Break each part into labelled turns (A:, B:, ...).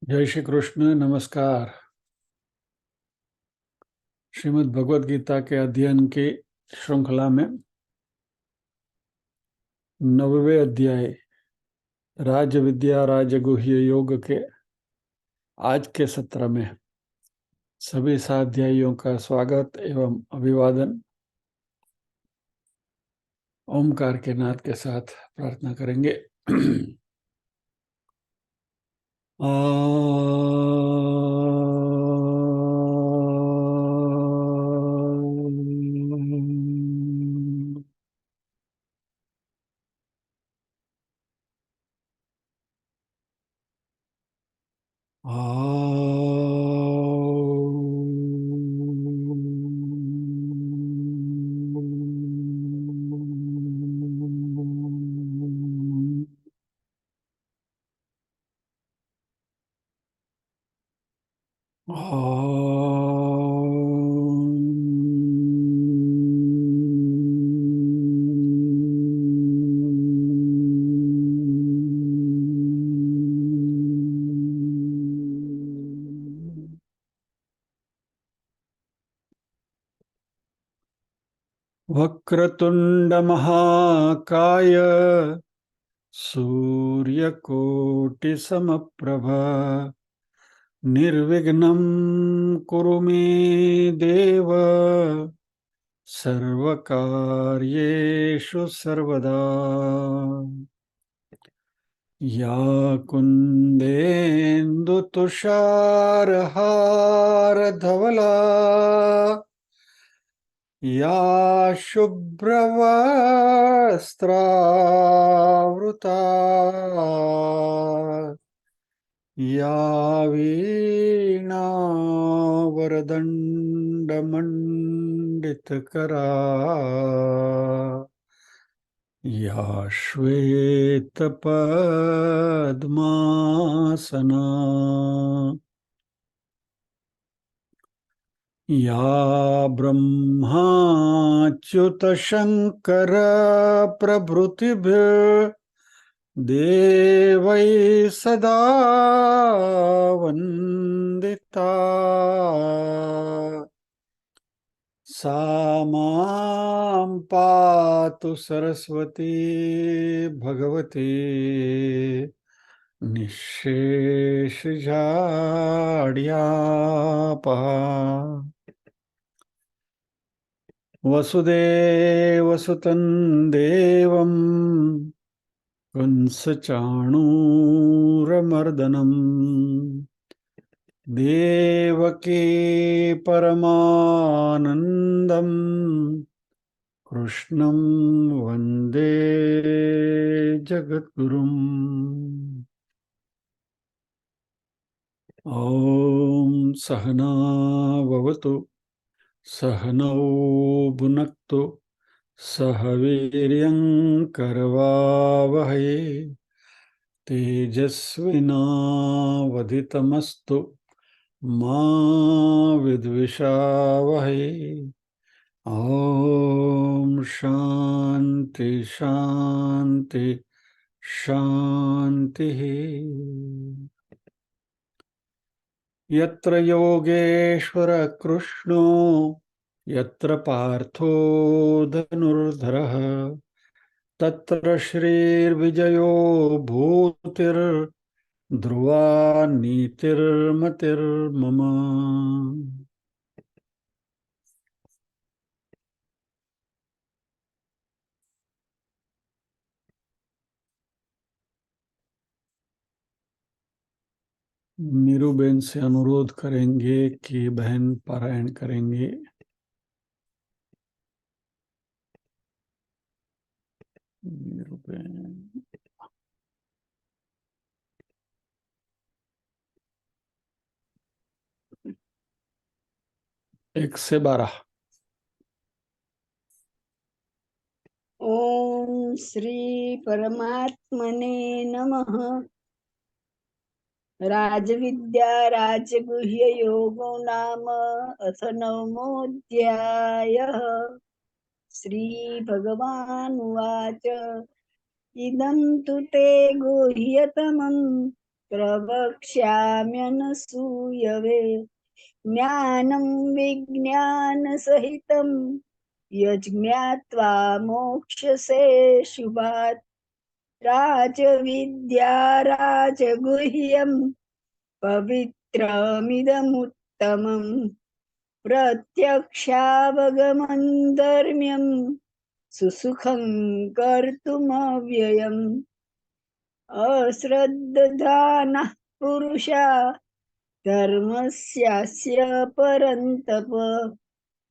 A: जय श्री कृष्ण। नमस्कार। श्रीमद् भगवद गीता के अध्ययन की श्रृंखला में 9वें अध्याय राज विद्या राजगुह्य योग के आज के सत्र में सभी साध्यायियों का स्वागत एवं अभिवादन। ओमकार के नाद के साथ प्रार्थना करेंगे। आ वक्रतुंड महाकाय सूर्यकोटि समप्रभा निर्विघ्नं कुरु मे देव सर्वकार्येषु सर्वदा। या कुन्देन्दु तुषारहारधवला या शुभ्रवस्त्रावृता या वीणावरदण्डमण्डितकरा या श्वेतपद्मासना या ब्रह्माच्युतशङ्कर प्रभृतिभिर्देवैः सदा वन्दिता सा मां पातु सरस्वती भगवती निःशेषजाड्यापहा। वसुदेवसुतं देवं कंसचाणूरमर्दनं देवकी परमानन्दं कृष्णं वन्दे जगद्गुरुम्। ॐ सहना भवतु सहनौ भुनक्तु सह वीर्यं करवावहै तेजस्विनावधितमस्तु मा विद्विषावहै। ॐ शान्ति शान्ति शान्तिः। यत्र योगेश्वर कृष्णो यत्र पार्थो धनुर्धरः तत्र श्रीर्विजयो भूतिर्ध्रुवा नीतिर्मतिर्मम। नीरूबेन से अनुरोध करेंगे कि बहन पारायण करेंगे। नीरूबेन 1 से 12।
B: ओम श्री परमात्मने नमः। राजविद्या राजगुह्य योगो नाम अथ नवमोऽध्यायः। श्री भगवानुवाच इदं तु ते गुह्यतमं प्रवक्ष्याम्यनसूयवे। ज्ञानं विज्ञानसहितं यज्ञात्वा मोक्षसे शुभात्। राजविद्या राजगुह्यं पवित्रमिदमुत्तमम्। प्रत्यक्षावगमं धर्म्यं सुसुखं कर्तुमव्ययम्। अश्रद्धानः पुरुषा धर्मस्यास्य परन्तप।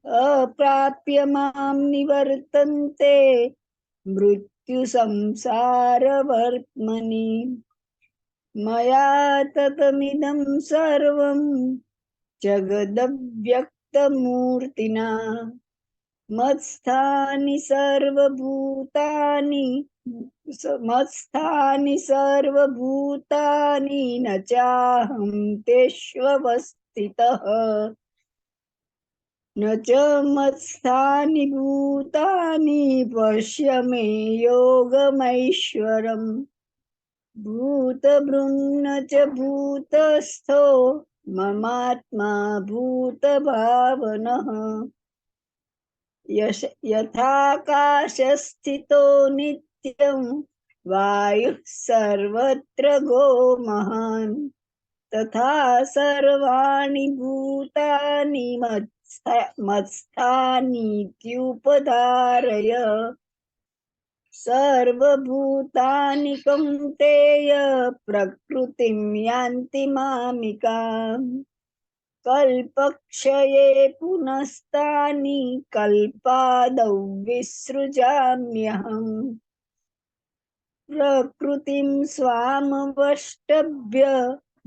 B: अप्राप्य मां निवर्तन्ते मृत्युसंसारवर्त्मनि। मया ततमिदं सर्वं जगदव्यक्तमूर्तिना मत्स्थानि सर्वभूतानि न चाहं तेष्वस्थितः। न च मत्स्थानि भूतानि पश्य मे योगमैश्वरम्। भूतभृन्न च भूतस्थो ममात्मा भूतभावनः। यथाकाशस्थितो नित्यं वायुः सर्वत्र गो महान्। तथा सर्वाणि भूतानि मत्स्थानीत्युपधारय। सर्वभूतानि कौन्तेय प्रकृतिं यान्ति मामिकाम्। कल्पक्षये पुनस्तानि कल्पादौ विसृजाम्यहम्। प्रकृतिं स्वामवष्टभ्य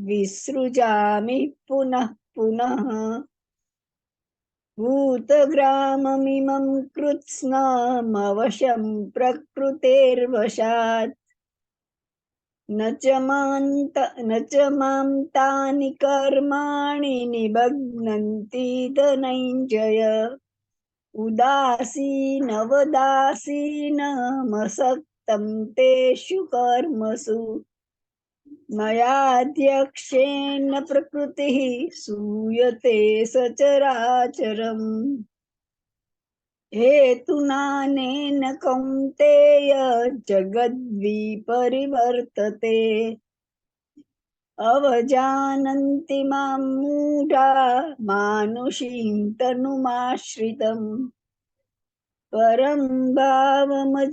B: विसृजामि पुनः पुनः। भूतग्राममिमं कृत्स्नमवशं प्रकृतेर्वशात्। न च मां तानि कर्माणि निबध्नन्ति धनञ्जय। उदासीनवदासीनमसक्तं तेषु कर्मसु। मयाध्यक्षेण प्रकृतिः सूयते सचराचरम्। हेतुनानेन कौन्तेय जगद्विपरिवर्तते। अवजानन्ति मां मूढा मानुषीं तनुमाश्रितम्। परं भावमजानन्तो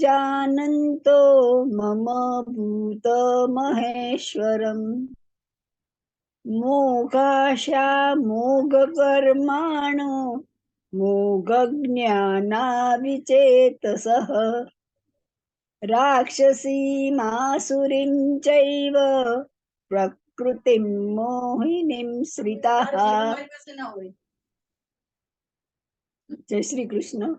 B: मम भूतमहेश्वरम्। मोघाशामोघकर्माणो मोघज्ञानाविचेतसः। राक्षसीमासुरीं चैव प्रकृतिं मोहिनीं श्रिताः। जय श्री कृष्ण।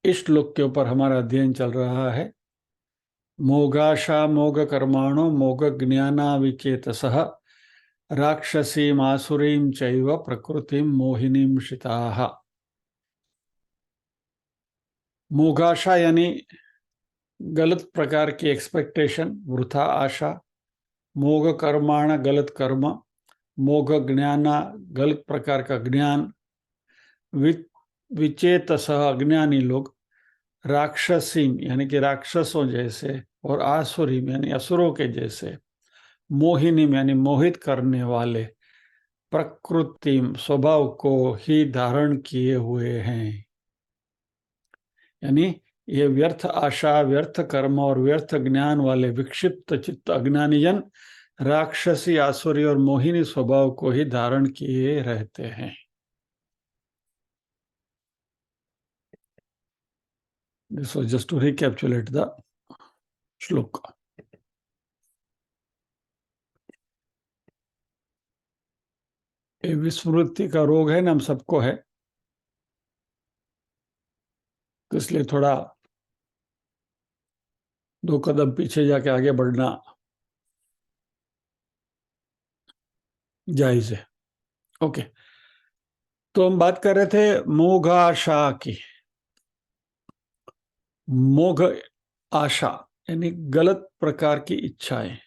A: इस श्लोक के ऊपर हमारा अध्ययन चल रहा है। मोगाशा मोग कर्माणो मोग ज्ञाना विचेतसः राक्षसीम आसुरीम चैव प्रकृतिम मोहिनीम शिताः। मोगाशा यानी गलत प्रकार की एक्सपेक्टेशन, वृथा आशा। मोग कर्माण गलत कर्म। मोग ज्ञाना गलत प्रकार का ज्ञान। विचेतस अज्ञानी लोग। राक्षसीम यानी कि राक्षसों जैसे, और आसुरीम यानी असुरों के जैसे। मोहिनीम यानी मोहित करने वाले। प्रकृतिम स्वभाव को ही धारण किए हुए हैं, यानी ये व्यर्थ आशा, व्यर्थ कर्म और व्यर्थ ज्ञान वाले विक्षिप्त चित्त अज्ञानी जन राक्षसी, आसुरी और मोहिनी स्वभाव को ही धारण किए रहते हैं। This was just to recapitulate the श्लोक। ये विस्मृति का रोग है ना, हम सबको है, तो इसलिए थोड़ा 2 कदम पीछे जाके आगे बढ़ना जायज है। ओके, तो हम बात कर रहे थे मोघाशा की। मोघ आशा यानी गलत प्रकार की इच्छाएं।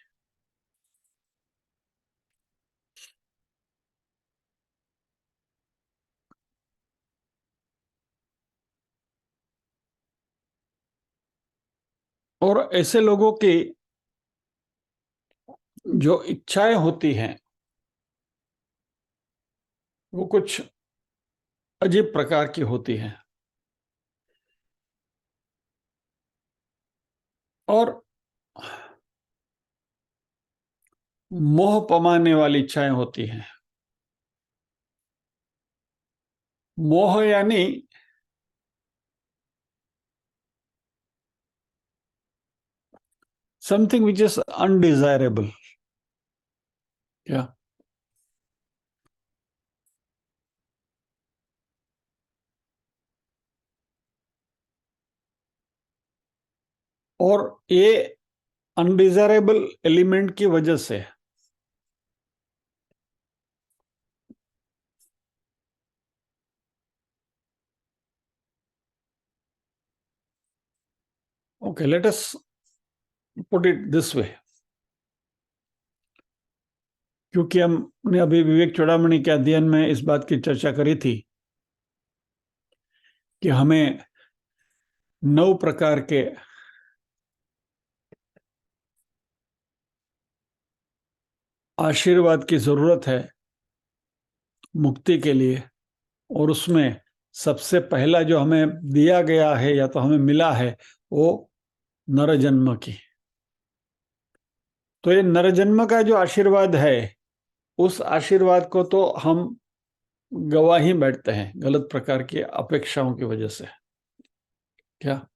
A: और ऐसे लोगों की जो इच्छाएं होती हैं वो कुछ अजीब प्रकार की होती हैं और मोह पमाने वाली इच्छाएं होती हैं। मोह यानी समथिंग विच इज अनडिजायरेबल। क्या? और ये अनडिजायरेबल एलिमेंट की वजह से okay, let us put it this way, क्योंकि हमने अभी विवेक चूड़ामणि के अध्ययन में इस बात की चर्चा करी थी कि हमें 9 प्रकार के आशीर्वाद की जरूरत है मुक्ति के लिए, और उसमें सबसे पहला जो हमें दिया गया है या तो हमें मिला है वो नर जन्म की। तो ये नर जन्म का जो आशीर्वाद है उस आशीर्वाद को तो हम गवा ही बैठते हैं गलत प्रकार की अपेक्षाओं की वजह से। क्या?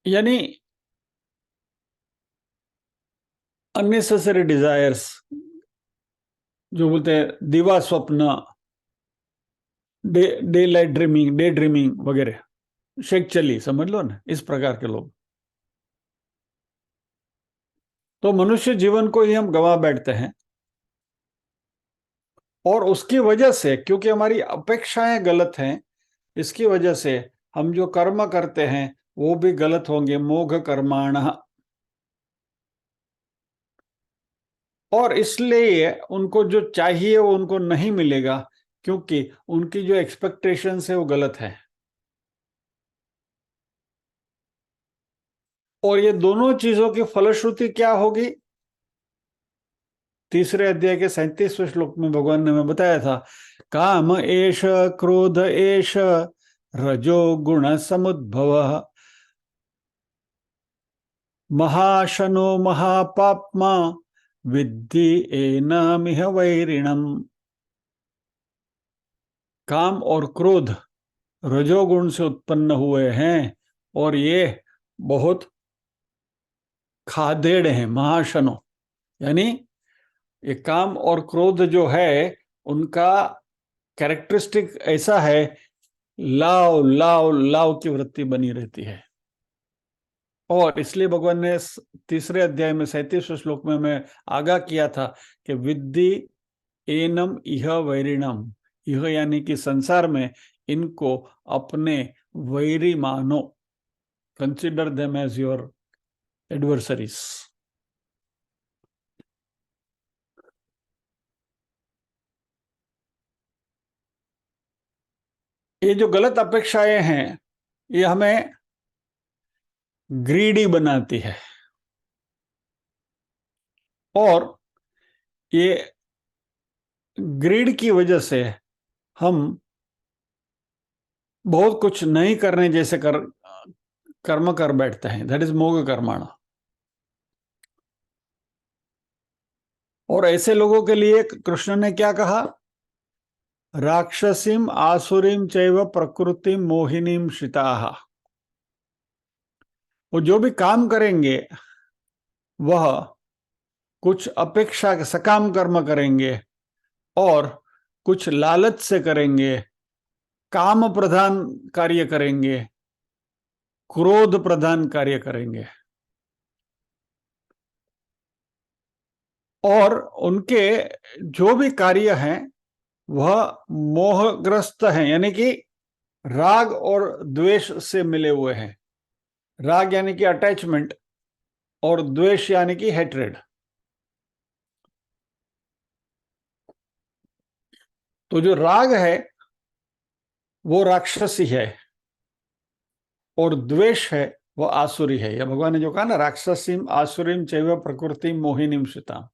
A: यानी अननेसेसरी डिजायर्स, जो बोलते हैं दिवा स्वप्न, day light dreaming, day dreaming वगैरह, शेख चली, समझ लो ना, इस प्रकार के लोग। तो मनुष्य जीवन को ही हम गवा बैठते हैं और उसकी वजह से, क्योंकि हमारी अपेक्षाएं गलत हैं, इसकी वजह से हम जो कर्म करते हैं वो भी गलत होंगे। मोघ कर्माण। और इसलिए उनको जो चाहिए वो उनको नहीं मिलेगा, क्योंकि उनकी जो एक्सपेक्टेशंस है वो गलत है। और ये दोनों चीजों की फलश्रुति क्या होगी? तीसरे अध्याय के 37वें श्लोक में भगवान ने हमें बताया था, काम एष क्रोध एष रजो गुण समुद्भव महाशनो महापाप्मा विद्धि एनामिह वैरिणम। काम और क्रोध रजोगुण से उत्पन्न हुए हैं और ये बहुत खादेड़ हैं, महाशनो। यानी ये काम और क्रोध जो है उनका कैरेक्टरिस्टिक ऐसा है, लाव लाव लाव की वृत्ति बनी रहती है। और इसलिए भगवान ने तीसरे अध्याय में 37वें श्लोक में मैं आगाह किया था कि विद्धि एनम इह वैरिणम। यह यानी कि संसार में इनको अपने वैरी मानो, consider them as your adversaries. ये जो गलत अपेक्षाएं हैं ये हमें ग्रीडी बनाती है और ये ग्रीड की वजह से हम बहुत कुछ नहीं करने जैसे कर्म कर बैठते हैं, दैट इज मोघ कर्माण। और ऐसे लोगों के लिए कृष्ण ने क्या कहा, राक्षसीम आसुरीम चैव प्रकृतिम मोहिनीम श्रिताः। वो जो भी काम करेंगे वह कुछ अपेक्षा सकाम कर्म करेंगे और कुछ लालच से करेंगे, काम प्रधान कार्य करेंगे, क्रोध प्रधान कार्य करेंगे, और उनके जो भी कार्य हैं वह मोहग्रस्त हैं, यानी कि राग और द्वेष से मिले हुए हैं। राग यानी कि अटैचमेंट और द्वेष यानी कि हेट्रेड। तो जो राग है वो राक्षसी है और द्वेष है वो आसुरी है। या भगवान ने जो कहा ना, राक्षसीम आसुरीम चैव प्रकृति मोहिनीम श्रिताम।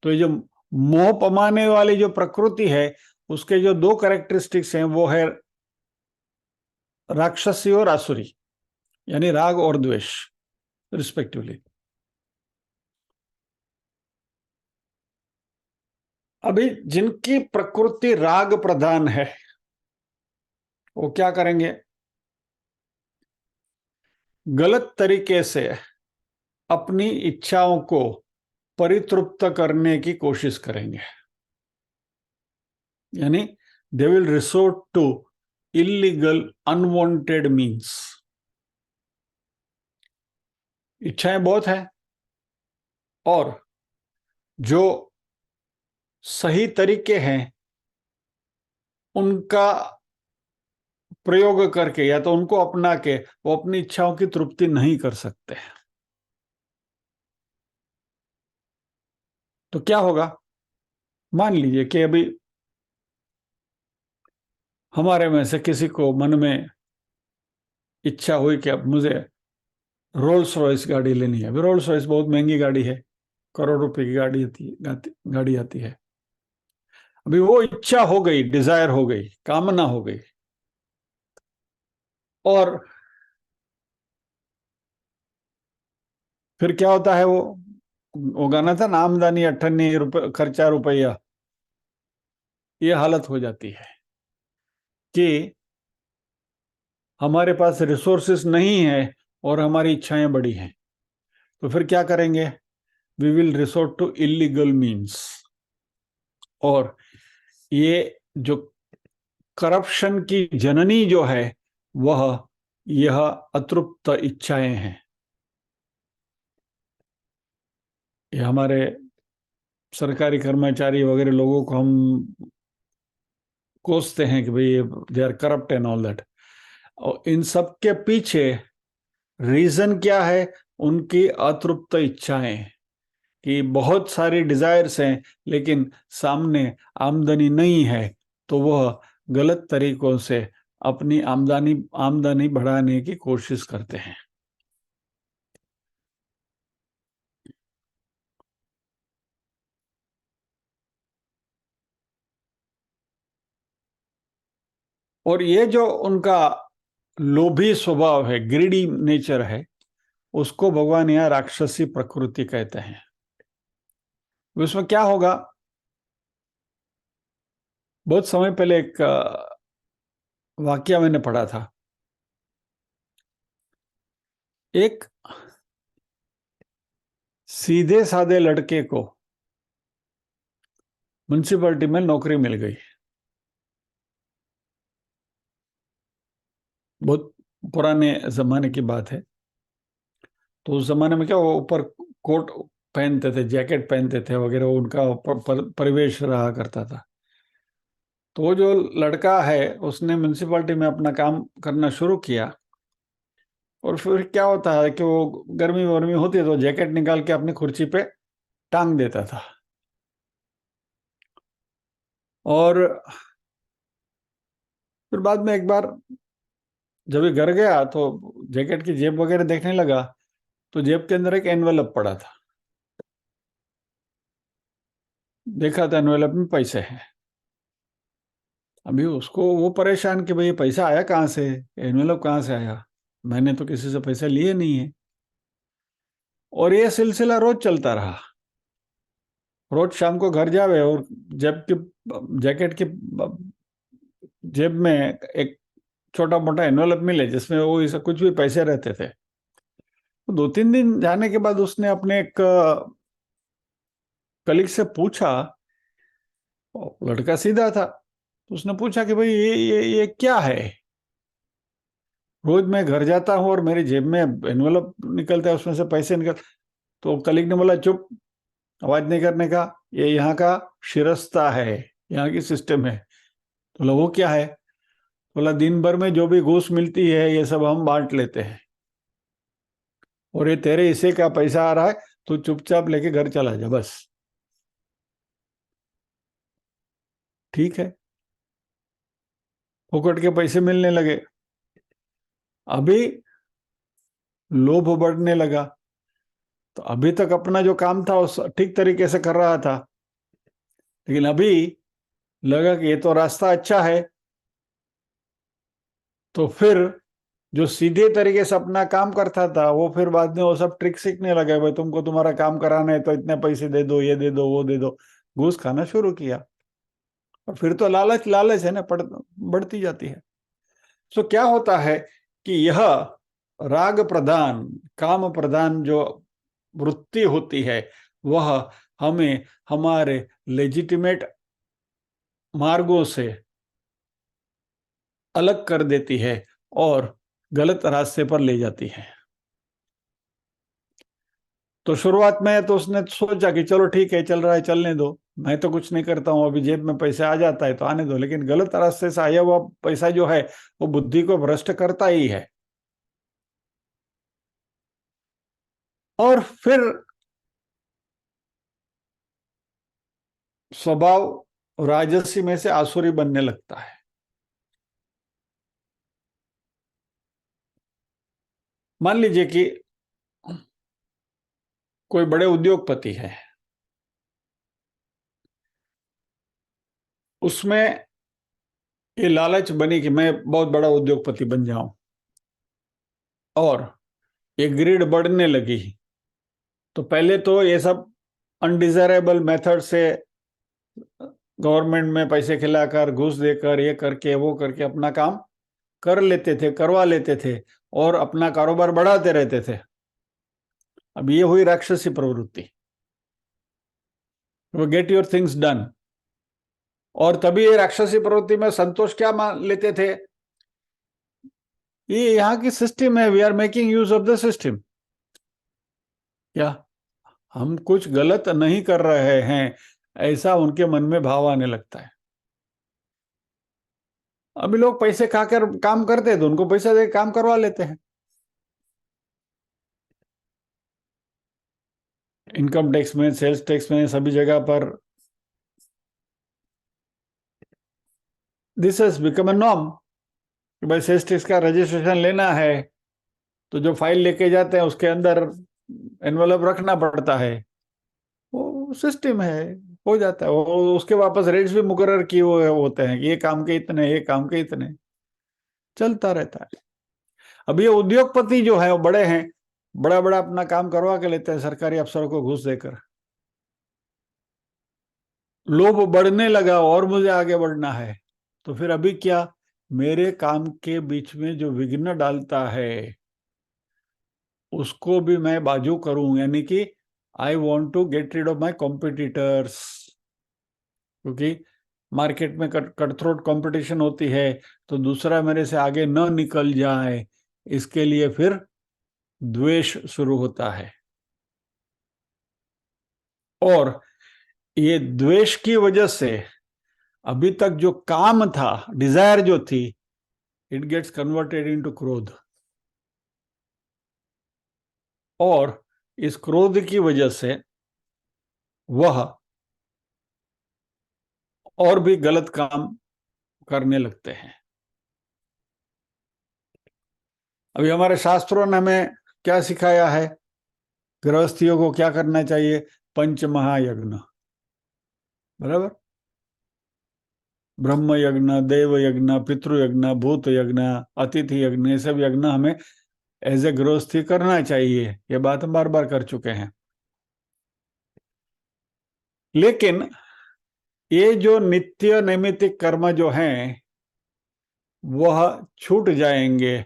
A: तो ये जो मोह पमाने वाली जो प्रकृति है उसके जो दो कैरेक्टरिस्टिक्स हैं वो है राक्षसी और आसुरी, यानी राग और द्वेष रिस्पेक्टिवली। अभी जिनकी प्रकृति राग प्रधान है वो क्या करेंगे, गलत तरीके से अपनी इच्छाओं को परितृप्त करने की कोशिश करेंगे, यानी they will resort to illegal unwanted means. इच्छाएं बहुत है और जो सही तरीके हैं उनका प्रयोग करके या तो उनको अपना के वो अपनी इच्छाओं की तृप्ति नहीं कर सकते। तो क्या होगा, मान लीजिए कि अभी हमारे में से किसी को मन में इच्छा हुई कि अब मुझे रोल्स रॉयस गाड़ी लेनी है। अभी रोल्स रॉयस बहुत महंगी गाड़ी है, करोड़ रुपए की गाड़ी आती है। अभी वो इच्छा हो गई, डिजायर हो गई, कामना हो गई, और फिर क्या होता है, वो गाना था ना, आमदनी अठन्नी रुपये खर्चा रुपया। ये हालत हो जाती है कि हमारे पास रिसोर्सेस नहीं है और हमारी इच्छाएं बड़ी हैं। तो फिर क्या करेंगे, we will resort to illegal means. और ये जो करप्शन की जननी जो है वह यह अतृप्त इच्छाएं हैं। ये हमारे सरकारी कर्मचारी वगैरह लोगों को हम कोसते हैं कि भाई they are corrupt and all that. और इन सब के पीछे रीजन क्या है, उनकी अतृप्त इच्छाएं, कि बहुत सारी डिजायर्स हैं लेकिन सामने आमदनी नहीं है, तो वह गलत तरीकों से अपनी आमदनी बढ़ाने की कोशिश करते हैं। और ये जो उनका लोभी स्वभाव है, ग्रीडी नेचर है, उसको भगवान यहाँ राक्षसी प्रकृति कहते हैं। उसमें क्या होगा, बहुत समय पहले एक वाकया मैंने पढ़ा था। एक सीधे साधे लड़के को म्युनिसिपैलिटी में नौकरी मिल गई। बहुत पुराने जमाने की बात है। तो उस जमाने में क्या, वो ऊपर कोट पहनते थे, जैकेट पहनते थे वगैरह, उनका परिवेश रहा करता था। तो वो जो लड़का है उसने म्युनिसिपैलिटी में अपना काम करना शुरू किया। और फिर क्या होता है कि वो गर्मी वर्मी होती है तो जैकेट निकाल के अपनी कुर्सी पे टांग देता था। और फिर बाद में एक बार जब ये घर गया तो जैकेट की जेब वगैरह देखने लगा, तो जेब के अंदर एक एनवेलप पड़ा था। देखा था एनवेलप में पैसे हैं। अभी उसको वो परेशान कि भाई ये पैसा आया कहाँ से, एनवेलप कहाँ से आया, मैंने तो किसी से पैसे लिए नहीं है। और ये सिलसिला रोज चलता रहा। रोज शाम को घर जावे और जैकेट की जेब में एक छोटा मोटा एनवेलप मिले जिसमें वो ऐसा कुछ भी पैसे रहते थे। तो 2-3 दिन जाने के बाद उसने अपने एक कलीग से पूछा, लड़का सीधा था, तो उसने पूछा कि भाई ये क्या है, रोज मैं घर जाता हूँ और मेरी जेब में एनवेलप निकलता है, उसमें से पैसे निकल। तो कलीग ने बोला चुप, आवाज नहीं करने का, ये यहाँ का शिरस्ता है, यहाँ की सिस्टम है। तो बोला वो क्या है? बोला दिन भर में जो भी घूस मिलती है ये सब हम बांट लेते हैं, और ये तेरे हिस्से का पैसा आ रहा है, तो चुपचाप लेके घर चला जा बस। ठीक है, फोकट के पैसे मिलने लगे। अभी लोभ बढ़ने लगा। तो अभी तक अपना जो काम था उस ठीक तरीके से कर रहा था, लेकिन अभी लगा कि ये तो रास्ता अच्छा है। तो फिर जो सीधे तरीके से अपना काम करता था वो फिर बाद में वो सब ट्रिक सीखने लगे, भाई तुमको तुम्हारा काम कराना है तो इतने पैसे दे दो, ये दे दो, वो दे दो, घूस खाना शुरू किया। और फिर तो लालच लालच है ना, बढ़ती जाती है। तो क्या होता है कि यह राग प्रधान, काम प्रधान जो वृत्ति होती है वह हमें हमारे लेजिटिमेट मार्गों से अलग कर देती है और गलत रास्ते पर ले जाती है। तो शुरुआत में तो उसने सोचा कि चलो ठीक है, चल रहा है चलने दो, मैं तो कुछ नहीं करता हूँ, अभी जेब में पैसे आ जाता है तो आने दो। लेकिन गलत रास्ते से आया हुआ पैसा जो है वो बुद्धि को भ्रष्ट करता ही है। और फिर स्वभाव राजसी में से आसुरी बनने लगता है। मान लीजिए कि कोई बड़े उद्योगपति है, उसमें ये लालच बनी कि मैं बहुत बड़ा उद्योगपति बन जाऊं, और ये ग्रिड बढ़ने लगी। तो पहले तो ये सब अनडिजायरेबल मेथड से गवर्नमेंट में पैसे खिलाकर, घूस देकर, ये करके वो करके अपना काम कर लेते थे, करवा लेते थे, और अपना कारोबार बढ़ाते रहते थे। अब ये हुई राक्षसी प्रवृत्ति, वो गेट योर थिंग्स डन। और तभी ये राक्षसी प्रवृत्ति में संतोष क्या मान लेते थे, ये यहाँ की सिस्टम है, we are making use of the system, या हम कुछ गलत नहीं कर रहे हैं, ऐसा उनके मन में भाव आने लगता है। अभी लोग पैसे खाकर काम करते हैं तो उनको पैसा दे काम करवा लेते हैं। इनकम टैक्स में, सेल्स टैक्स में, सभी जगह पर this has become a norm कि भाई सेल्स टैक्स का रजिस्ट्रेशन लेना है तो जो फाइल लेके जाते हैं उसके अंदर एनवेलप रखना पड़ता है, वो सिस्टम है, हो जाता है। वो उसके वापस रेट्स भी मुकर्रर किए हुए होते हैं कि ये काम के इतने, ये काम के इतने, चलता रहता है। अब ये उद्योगपति जो है वो बड़े हैं, बड़ा बड़ा अपना काम करवा के लेते हैं सरकारी अफसरों को घूस देकर। लोभ बढ़ने लगा और मुझे आगे बढ़ना है, तो फिर अभी क्या, मेरे काम के बीच में जो विघ्न डालता है उसको भी मैं बाजू करूं, यानी कि I want to get rid of my competitors. क्योंकि मार्केट में कट थ्रोट कंपटीशन होती है, तो दूसरा मेरे से आगे न निकल जाए, इसके लिए फिर द्वेष शुरू होता है। और ये द्वेष की वजह से अभी तक जो काम था, डिजायर जो थी, इट गेट्स कन्वर्टेड इनटू क्रोध। और इस क्रोध की वजह से वह और भी गलत काम करने लगते हैं। अभी हमारे शास्त्रों ने हमें क्या सिखाया है, गृहस्थियों को क्या करना चाहिए, पंच महायज्ञ, बराबर। ब्रह्म यज्ञ, देव यज्ञ, पितृ यज्ञ, भूत यज्ञ, अतिथि यज्ञ, ये सब यज्ञ हमें एज ए गृहस्थी करना चाहिए। ये बात हम बार बार कर चुके हैं। लेकिन ये जो नित्य नैमित्तिक कर्म जो हैं वह छूट जाएंगे,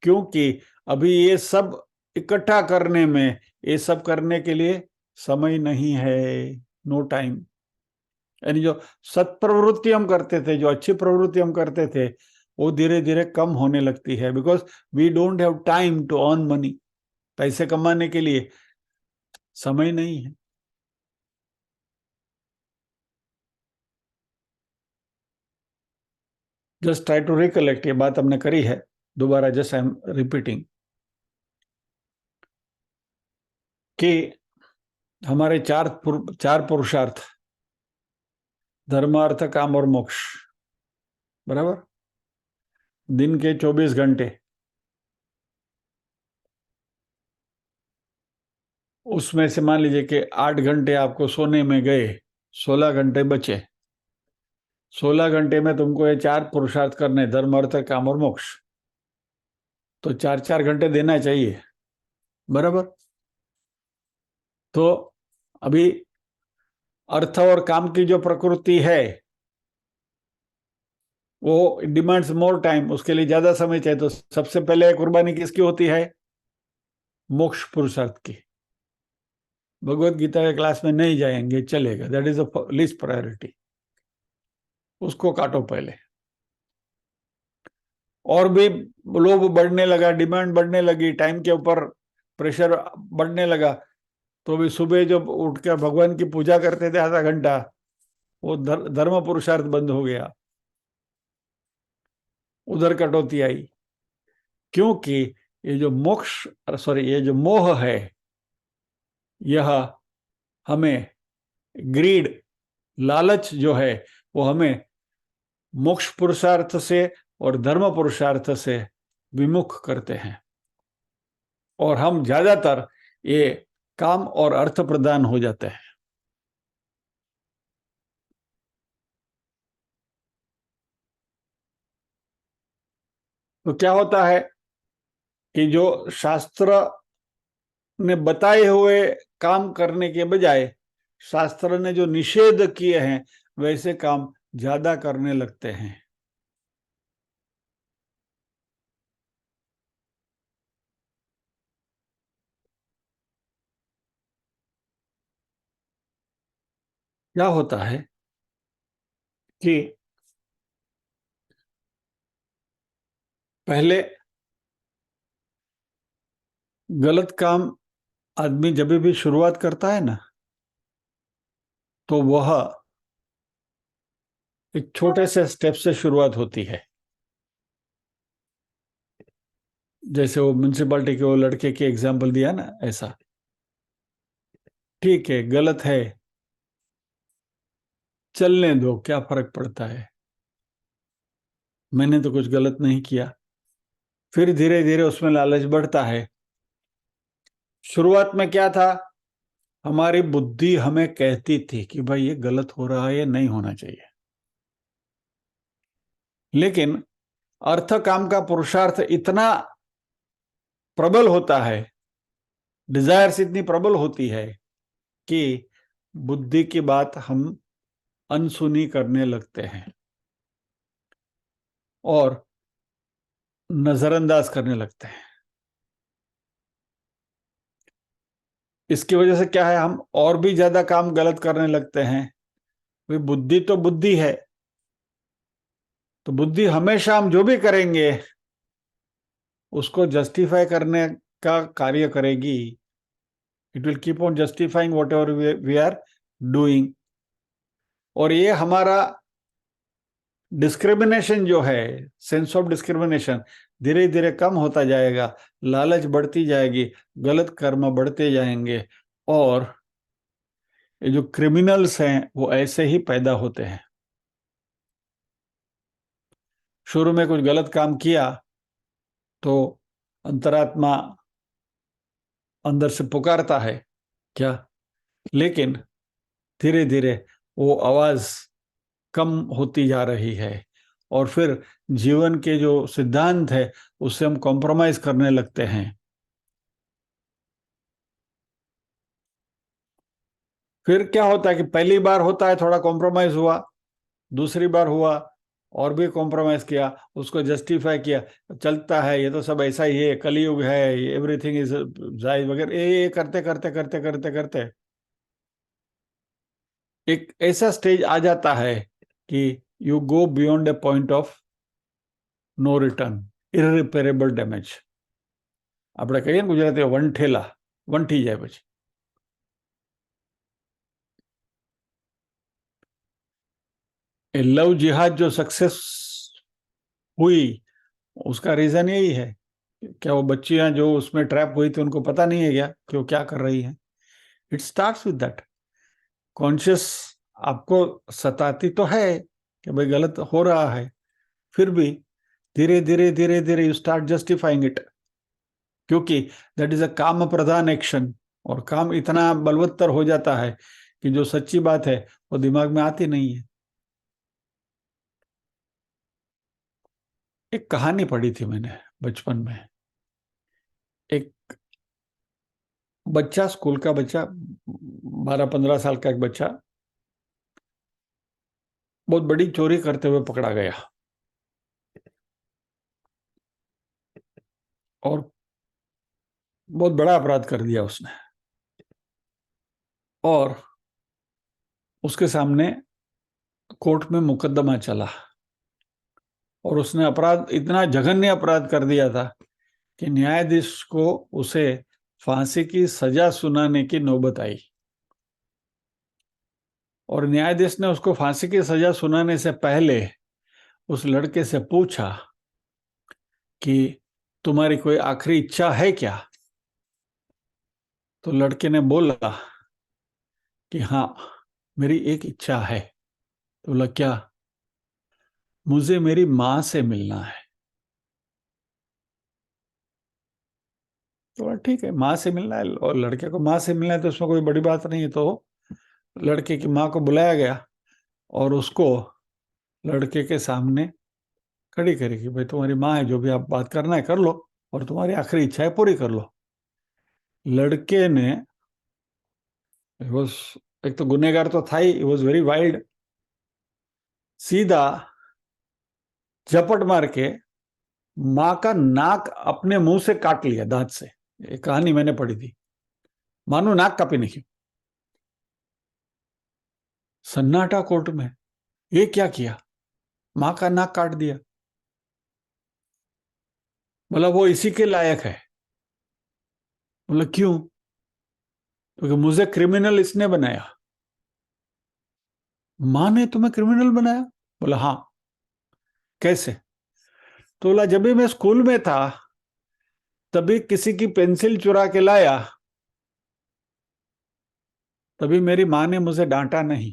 A: क्योंकि अभी ये सब इकट्ठा करने में, ये सब करने के लिए समय नहीं है, नो टाइम। यानी जो सत्प्रवृत्ति हम करते थे, जो अच्छी प्रवृत्ति हम करते थे, वो धीरे धीरे कम होने लगती है, because we don't have time to earn money. पैसे कमाने के लिए समय नहीं है। जस्ट ट्राई टू रिकलेक्ट, ये बात हमने करी है, दोबारा जस्ट आई एम रिपीटिंग कि हमारे चार पुरुषार्थ, धर्म अर्थ काम और मोक्ष, बराबर, दिन के 24 घंटे, उसमें से मान लीजिए कि 8 घंटे आपको सोने में गए, 16 घंटे बचे। 16 घंटे में तुमको ये 4 पुरुषार्थ करने, धर्म अर्थ काम और मोक्ष, तो 4-4 घंटे देना चाहिए, बराबर। तो अभी अर्थ और काम की जो प्रकृति है वो डिमांड्स मोर टाइम, उसके लिए ज्यादा समय चाहिए। तो सबसे पहले कुर्बानी किसकी होती है? मोक्ष पुरुषार्थ की। भगवत गीता के क्लास में नहीं जाएंगे, चलेगा, that is the least priority, उसको काटो पहले। और भी लोभ बढ़ने लगा, डिमांड बढ़ने लगी, टाइम के ऊपर प्रेशर बढ़ने लगा, तो भी सुबह जब उठकर भगवान की पूजा करते थे आधा घंटा, वो धर्म पुरुषार्थ बंद हो गया, उधर कटौती आई। क्योंकि ये जो ये जो मोह है, यह हमें, ग्रीड, लालच जो है, वो हमें मोक्ष पुरुषार्थ से और धर्म पुरुषार्थ से विमुख करते हैं, और हम ज्यादातर ये काम और अर्थ प्रदान हो जाते हैं। तो क्या होता है कि जो शास्त्र ने बताए हुए काम करने के बजाय शास्त्र ने जो निषेध किए हैं वैसे काम ज्यादा करने लगते हैं। क्या होता है कि पहले गलत काम आदमी जब भी शुरुआत करता है ना, तो वह एक छोटे से स्टेप से शुरुआत होती है। जैसे वो म्यूनसिपालिटी के वो लड़के की एग्जाम्पल दिया ना, ऐसा, ठीक है, गलत है, चलने दो, क्या फर्क पड़ता है, मैंने तो कुछ गलत नहीं किया। फिर धीरे धीरे उसमें लालच बढ़ता है। शुरुआत में क्या था? हमारी बुद्धि हमें कहती थी कि भाई ये गलत हो रहा है, ये नहीं होना चाहिए। लेकिन अर्थ काम का पुरुषार्थ इतना प्रबल होता है, डिजायर्स इतनी प्रबल होती है कि बुद्धि की बात हम अनसुनी करने लगते हैं और नजरअंदाज करने लगते हैं। इसकी वजह से क्या है, हम और भी ज्यादा काम गलत करने लगते हैं। भाई बुद्धि तो बुद्धि है, तो बुद्धि हमेशा हम जो भी करेंगे उसको जस्टिफाई करने का कार्य करेगी। It will keep on justifying whatever we are doing. और ये हमारा डिस्क्रिमिनेशन जो है, सेंस ऑफ डिस्क्रिमिनेशन, धीरे धीरे कम होता जाएगा, लालच बढ़ती जाएगी, गलत कर्म बढ़ते जाएंगे, और ये जो क्रिमिनल्स हैं वो ऐसे ही पैदा होते हैं। शुरू में कुछ गलत काम किया तो अंतरात्मा अंदर से पुकारता है क्या, लेकिन धीरे धीरे वो आवाज कम होती जा रही है और फिर जीवन के जो सिद्धांत है उससे हम कॉम्प्रोमाइज करने लगते हैं। फिर क्या होता है कि पहली बार होता है थोड़ा कॉम्प्रोमाइज हुआ, दूसरी बार हुआ और भी कॉम्प्रोमाइज किया, उसको जस्टिफाई किया, चलता है ये तो सब ऐसा ही है, कलयुग है, एवरीथिंग इज जायज वगैरह, ये करते करते करते करते करते एक ऐसा स्टेज आ जाता है कि you go beyond a point of no return, irreparable damage. આપણે કહીએ ને ગુજરાતી વન ઠેલા, વંઠી જાય પછી। ये लव जिहाद जो सक्सेस हुई उसका रीजन यही है। क्या वो बच्चियां जो उसमें ट्रैप हुई थी उनको पता नहीं है क्या कि वो क्या कर रही हैं? It starts with that. Conscious आपको सताती तो है कि भाई गलत हो रहा है, फिर भी धीरे धीरे धीरे धीरे यू स्टार्ट जस्टिफाइंग इट, क्योंकि दैट इज अ काम प्रधान एक्शन, और काम इतना बलवत्तर हो जाता है कि जो सच्ची बात है वो दिमाग में आती नहीं है। एक कहानी पढ़ी थी मैंने बचपन में। एक बच्चा, स्कूल का बच्चा, 12-15 साल का एक बच्चा बहुत बड़ी चोरी करते हुए पकड़ा गया और बहुत बड़ा अपराध कर दिया उसने, और उसके सामने कोर्ट में मुकदमा चला और उसने अपराध, इतना जघन्य अपराध कर दिया था कि न्यायाधीश को उसे फांसी की सजा सुनाने की नौबत आई। और न्यायाधीश ने उसको फांसी की सजा सुनाने से पहले उस लड़के से पूछा कि तुम्हारी कोई आखिरी इच्छा है क्या? तो लड़के ने बोला कि हाँ, मेरी एक इच्छा है। तो बोला क्या? मुझे मेरी माँ से मिलना है। तो बोला ठीक है, माँ से मिलना है, और लड़के को माँ से मिलना है तो उसमें कोई बड़ी बात नहीं है। तो लड़के की माँ को बुलाया गया और उसको लड़के के सामने खड़ी करी कि भाई तुम्हारी माँ है, जो भी आप बात करना है कर लो और तुम्हारी आखिरी इच्छा है पूरी कर लो। लड़के ने, वॉज, एक तो गुनेगार तो था ही, वॉज वेरी वाइल्ड, सीधा झपट मार के माँ का नाक अपने मुंह से काट लिया दांत से। ये कहानी मैंने पढ़ी थी। मानो नाक कापी नहीं। सन्नाटा कोर्ट में, ये क्या किया? माँ का नाक काट दिया। बोला वो इसी के लायक है। बोला क्यों? क्योंकि मुझे क्रिमिनल इसने बनाया। माँ ने तुम्हें क्रिमिनल बनाया? बोला हाँ। कैसे? तो बोला जब भी मैं स्कूल में था तभी किसी की पेंसिल चुरा के लाया, तभी मेरी माँ ने मुझे डांटा नहीं,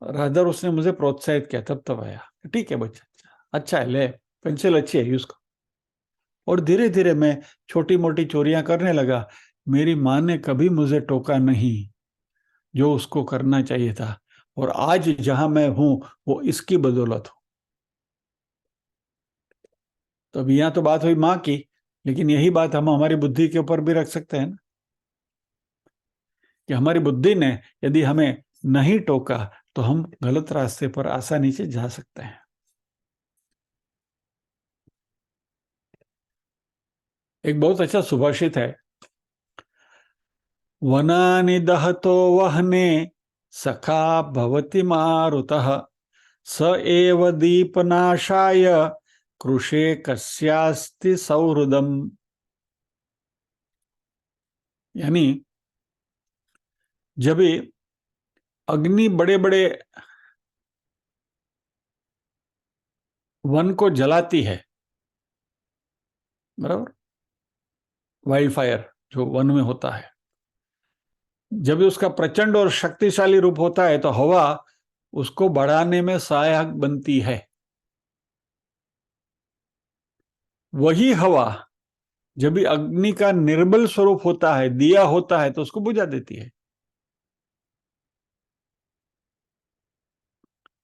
A: रादर उसने मुझे प्रोत्साहित किया, तब आया ठीक है बच्चा, अच्छा है, ले पेंसिल अच्छी है यूज कर। और धीरे धीरे मैं छोटी मोटी चोरियां करने लगा। मेरी माँ ने कभी मुझे टोका नहीं, जो उसको करना चाहिए था, और आज जहां मैं हूं वो इसकी बदौलत हूं। तो अभी यहां तो बात हुई माँ की, लेकिन यही बात हम हमारी बुद्धि के ऊपर भी रख सकते हैं ना, कि हमारी बुद्धि ने यदि हमें नहीं टोका तो हम गलत रास्ते पर आसानी से जा सकते हैं। एक बहुत अच्छा सुभाषित है, वनानि दहतो वहने सखा भवति मारुतः, स एव दीपनाशाय कृषे कस्यास्ति सौहृदम। यानी जब भी अग्नि बड़े बड़े वन को जलाती है, बराबर, वाइल्ड फायर जो वन में होता है, जब भी उसका प्रचंड और शक्तिशाली रूप होता है तो हवा उसको बढ़ाने में सहायक बनती है। वही हवा जब भी अग्नि का निर्बल स्वरूप होता है, दिया होता है, तो उसको बुझा देती है।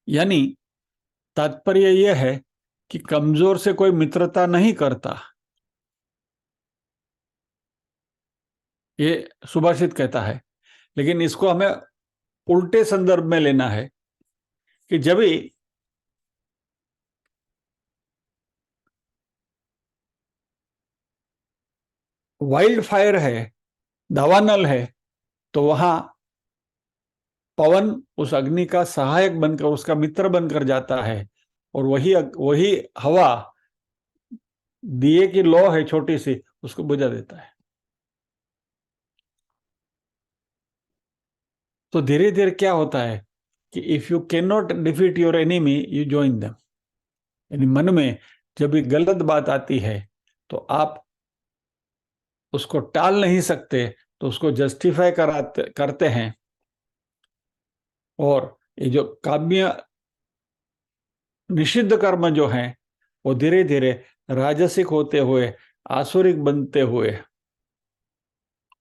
A: यानी तात्पर्य यह है कि कमजोर से कोई मित्रता नहीं करता, ये सुभाषित कहता है। लेकिन इसको हमें उल्टे संदर्भ में लेना है कि जब भी वाइल्ड फायर है, दावानल है, तो वहां पवन उस अग्नि का सहायक बनकर, उसका मित्र बनकर जाता है, और वही वही हवा दिए की लौ है छोटी सी, उसको बुझा देता है। तो धीरे धीरे क्या होता है कि if you can not defeat your enemy, you join them. यानी मन में जब भी गलत बात आती है तो आप उसको टाल नहीं सकते, तो उसको जस्टिफाई करते हैं। और ये जो काम्य निषिद्ध कर्म जो हैं, वो धीरे धीरे राजसिक होते हुए, आसुरिक बनते हुए,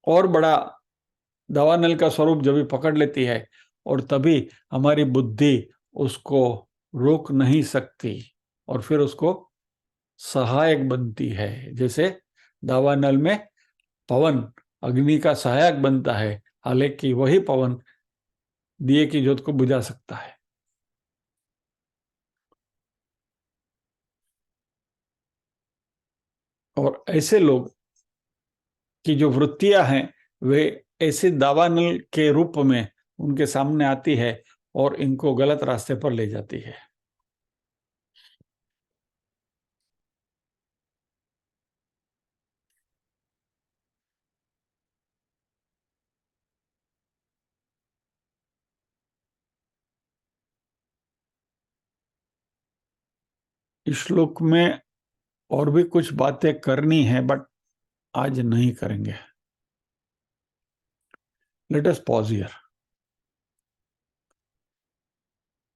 A: और बड़ा दावानल का स्वरूप जब भी पकड़ लेती है, और तभी हमारी बुद्धि उसको रोक नहीं सकती, और फिर उसको सहायक बनती है। जैसे दावानल में पवन अग्नि का सहायक बनता है, हालांकि वही पवन दिए की ज्योत को बुझा सकता है। और ऐसे लोग की जो वृत्तियां हैं, वे ऐसे दावानल के रूप में उनके सामने आती है और इनको गलत रास्ते पर ले जाती है। इस श्लोक में और भी कुछ बातें करनी है, बट आज नहीं करेंगे। Let us pause here.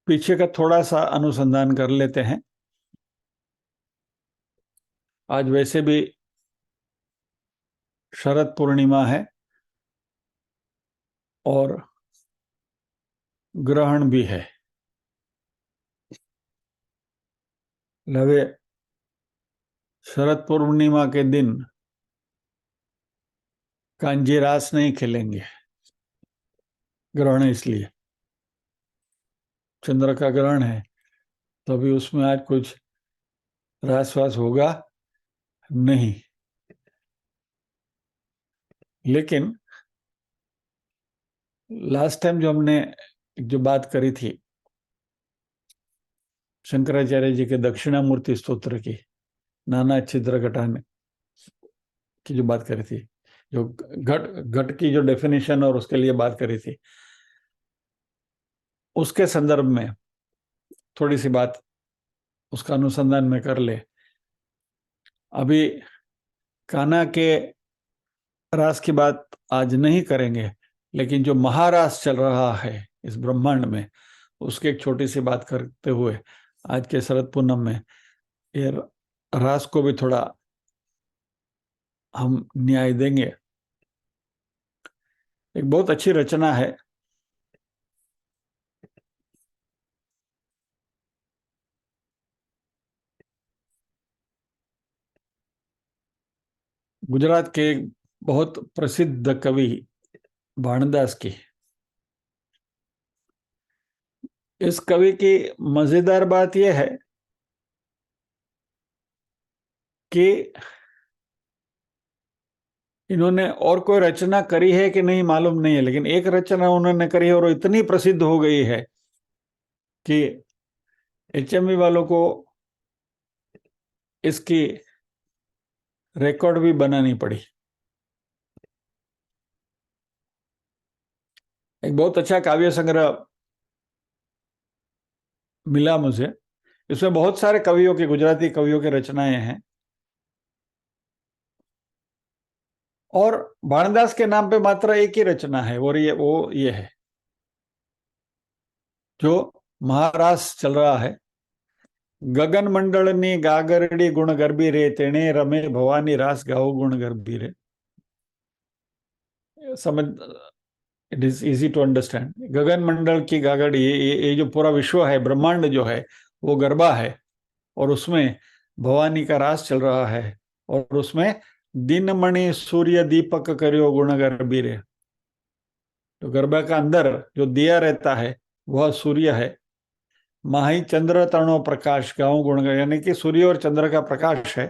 A: पीछे का थोड़ा सा अनुसंधान कर लेते हैं। आज वैसे भी शरद पूर्णिमा है और ग्रहण भी है। लवे शरद पूर्णिमा के दिन कांजी रास नहीं खेलेंगे, ग्रहण है इसलिए। चंद्र का ग्रहण है, तो अभी उसमें आज कुछ रास वास होगा नहीं। लेकिन लास्ट टाइम जो हमने जो बात करी थी शंकराचार्य जी के दक्षिणामूर्ति स्तोत्र की, नाना छिद्र घटान की जो बात करी थी, जो घट घट की जो डेफिनेशन और उसके लिए बात करी थी, उसके संदर्भ में थोड़ी सी बात उसका अनुसंधान में कर ले। अभी कान्हा के रास की बात आज नहीं करेंगे, लेकिन जो महारास चल रहा है इस ब्रह्मांड में, उसकी एक छोटी सी बात करते हुए आज के शरद पूनम में ये रास को भी थोड़ा हम न्याय देंगे। एक बहुत अच्छी रचना है, गुजरात के एक बहुत प्रसिद्ध कवि भाणदास की। इस कवि की मजेदार बात यह है कि इन्होंने और कोई रचना करी है कि नहीं मालूम नहीं है, लेकिन एक रचना उन्होंने करी है और इतनी प्रसिद्ध हो गई है कि एचएमवी वालों को इसकी रिकॉर्ड भी बनानी पड़ी। एक बहुत अच्छा काव्य संग्रह मिला मुझे। इसमें बहुत सारे कवियों की, गुजराती कवियों की रचनाएं हैं, और भाणदास के नाम पे मात्र एक ही रचना है, और ये है जो महारास चल रहा है। गगन मंडलनी गागरडी गुण गर्भी रे, तेणे रमे भवानी रास गाओ गुण गर्भी रे। समझ it is easy to understand. गगन मंडल की गागड़, ये जो पूरा विश्व है, ब्रह्मांड जो है वो गरबा है, और उसमें भवानी का रास चल रहा है, और उसमें दिनमणि सूर्य दीपक करियो गुण गर्भीरे। तो गरबा का अंदर जो दिया रहता है वह सूर्य है। माही चंद्र तरणो प्रकाश गाँव गुण, यानी कि सूर्य और चंद्र का प्रकाश है।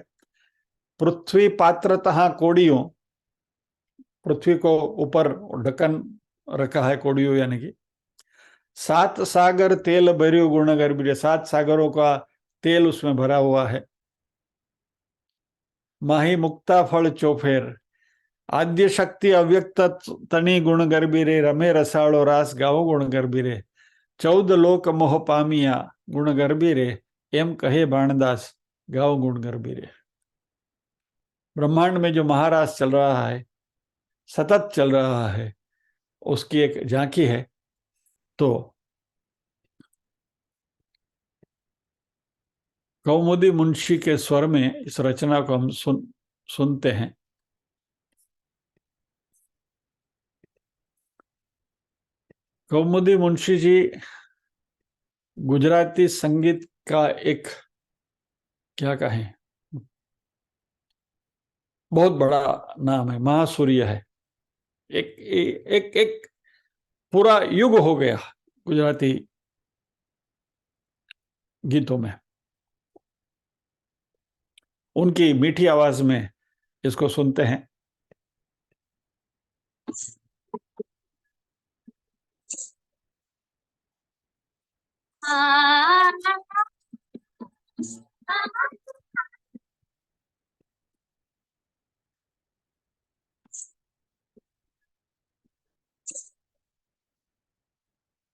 A: पृथ्वी पात्रतः कोड़ियों, पृथ्वी को ऊपर ढक्कन रखा है कोड़ियों, यानी कि सात सागर तेल भरियो गुण गर्भीरे, 7 सागरों का तेल उसमें भरा हुआ है। माही मुक्ता फल चोफेर, आद्य शक्ति अव्यक्त तनी गुण गर्भीरे, रमे रसाड़ो रास गाओ गुण गर्भीरे, 14 लोक मोह पामिया गुण गर्भीरे, एम कहे बाणदास गाओ गुण गर्भीरे। ब्रह्मांड में जो महारास चल रहा है, सतत चल रहा है, उसकी एक झांकी है। तो कौमुदी मुंशी के स्वर में इस रचना को हम सुनते हैं। कौमुदी मुंशी जी गुजराती संगीत का एक, क्या कहें, बहुत बड़ा नाम है, महासूर्य है। एक एक एक पूरा युग हो गया गुजराती गीतों में। उनकी मीठी आवाज में इसको सुनते हैं।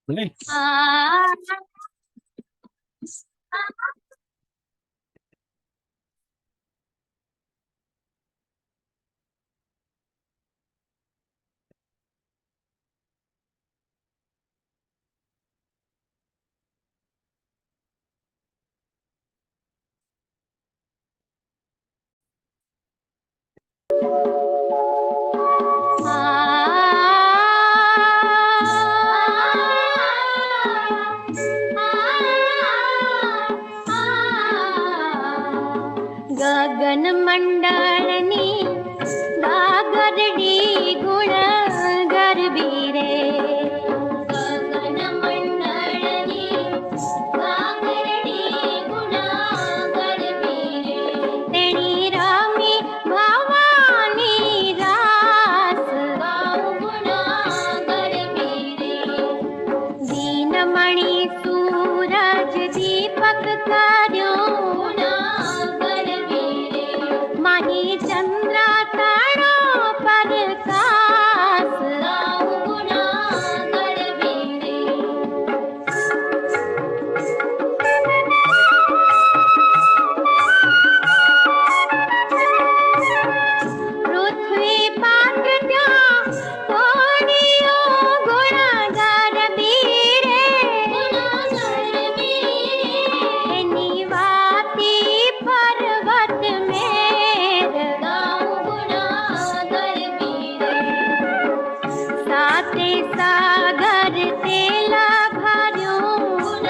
A: नहीं?
C: गगन मंडलनी गागरडी गुण गर्भीरे, गगन मंडलनी गागरडी गुण गर्भीरे, तेणी रामी भवानी रास गाऊ गुण गर्भीरे, दीनमणि सूरज दीपक कार्यो गुण माही चंद्रा तारो प्रकाश गाऊ गुण गर्भीरे। पृथ्वी पात्रत्या कोड़ियो गुण गर्भीरे, एनी वाती पर्वत में गाऊ गुण गर्भीरे, साते सागर तेला भर्यो गुण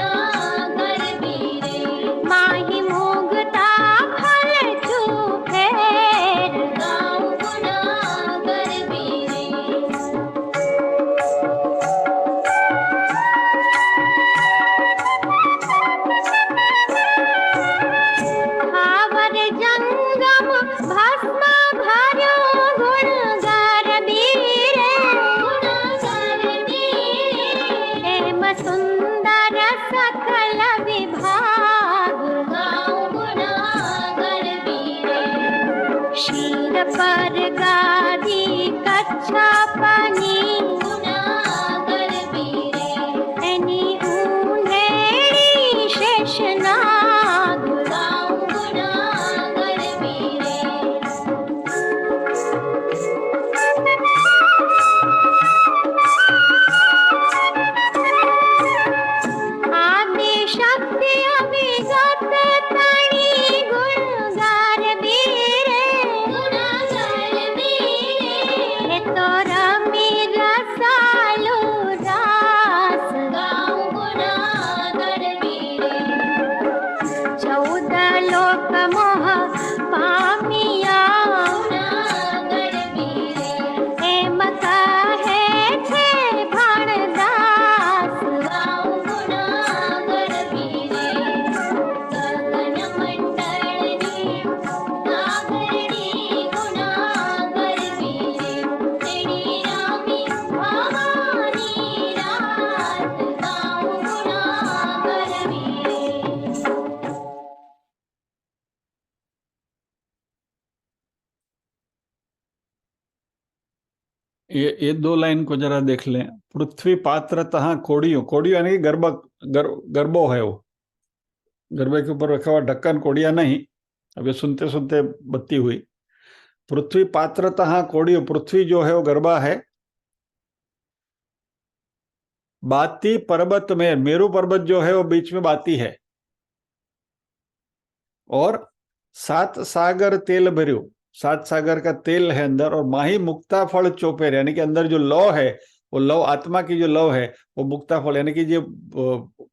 C: गर्भीरे, माही मुगता फल चूफेर गाऊ गुण गर्भीरे। हावर जंगम भस्म भर्यो गुण गर्भीरे, हेम सुंदर सकल विभाग गाऊ गुण गर्भीरे, शील पर गादी कच्छा पानी गुण गर्भीरे, एनी ऊंधेड़ी शेषनाग गाऊ गुण गर्भीरे। आदि शक्ति अभिगत तणी गुण गर्भीरे,
A: ये दो लाइन को जरा देख लें। पृथ्वी पात्रतः कोड़ियों, कोड़ियों यानी गर्भो है वो, गर्भे के ऊपर रखा हुआ ढक्कन कोड़िया नहीं। अब ये सुनते सुनते बत्ती हुई। पृथ्वी पात्रतः कोड़ियों, पृथ्वी जो है वो गर्भा है। बाती पर्वत में, मेरू पर्वत जो है वो बीच में बाती है। और 7 सागर तेल भर्यो, 7 सागर का तेल है अंदर। और माही मुक्ता फल चोपेर, यानी कि अंदर जो लौ है, वो लौ आत्मा की जो लौ है वो मुक्ता फल, यानी कि जो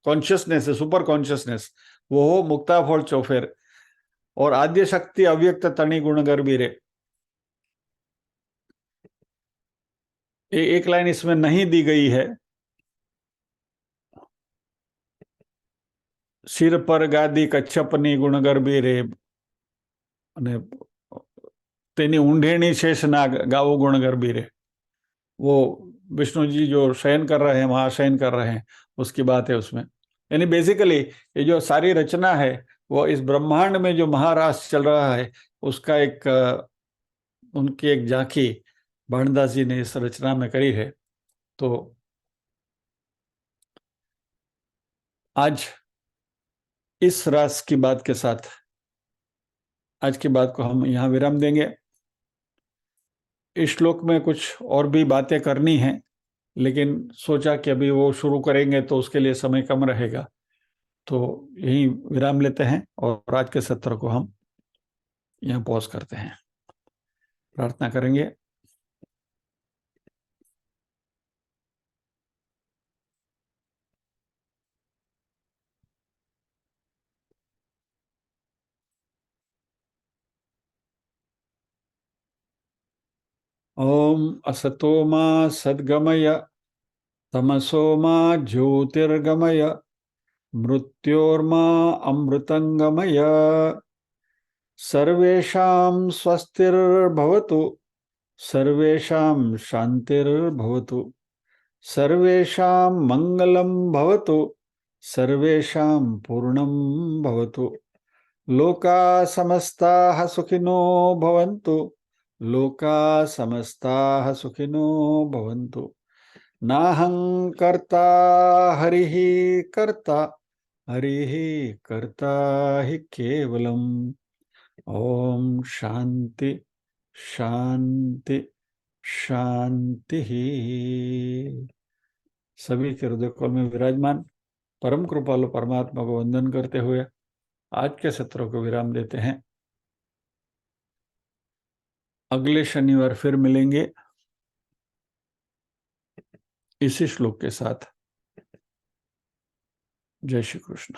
A: कॉन्शियसनेस है, सुपर कॉन्शियसनेस, वो हो मुक्ता फल चोफेर। और आद्य शक्ति अव्यक्त तणी गुण गर्भीरे। एक लाइन इसमें नहीं दी गई है। सिर पर गादी कच्छपनी गुण गर्भीरे, અને તેની ઊંઢેણી शेष नाग गावो गुण गर्भीरे। वो विष्णु जी जो शयन कर रहे हैं, महाशयन कर रहे हैं, उसकी बात है उसमें। यानी बेसिकली ये जो सारी रचना है वो इस ब्रह्मांड में जो महारास चल रहा है उसका एक उनकी एक झांकी भानदास जी ने इस रचना में करी है। तो आज इस रास की बात के साथ आज की बात को हम यहाँ विराम देंगे। इस श्लोक में कुछ और भी बातें करनी है, लेकिन सोचा कि अभी वो शुरू करेंगे तो उसके लिए समय कम रहेगा, तो यहीं विराम लेते हैं और आज के सत्र को हम यहाँ पॉज करते हैं। प्रार्थना करेंगे। ओम असतो मा सद्गमय, तमसो मा ज्योतिर्गमय, मृत्योर्मा अमृतंगमय। सर्वेषां स्वस्तिर्भवतु, सर्वेषां शान्तिर्भवतु, सर्वेषां मंगलं भवतु, सर्वेषां पूर्णं भवतु। लोका समस्ताः सुखिनो भवन्तु, लोका समस्ताः सुखिनो भवन्तु। नाहं कर्ता हरिः कर्ता, हरिः कर्ता हि केवलम्। ओम शांति शांति शांति। सभी के हृदय कमल में विराजमान परम कृपालु परमात्मा को वंदन करते हुए आज के सत्र को विराम देते हैं। अगले शनिवार फिर मिलेंगे इसी श्लोक के साथ। जय श्री कृष्ण।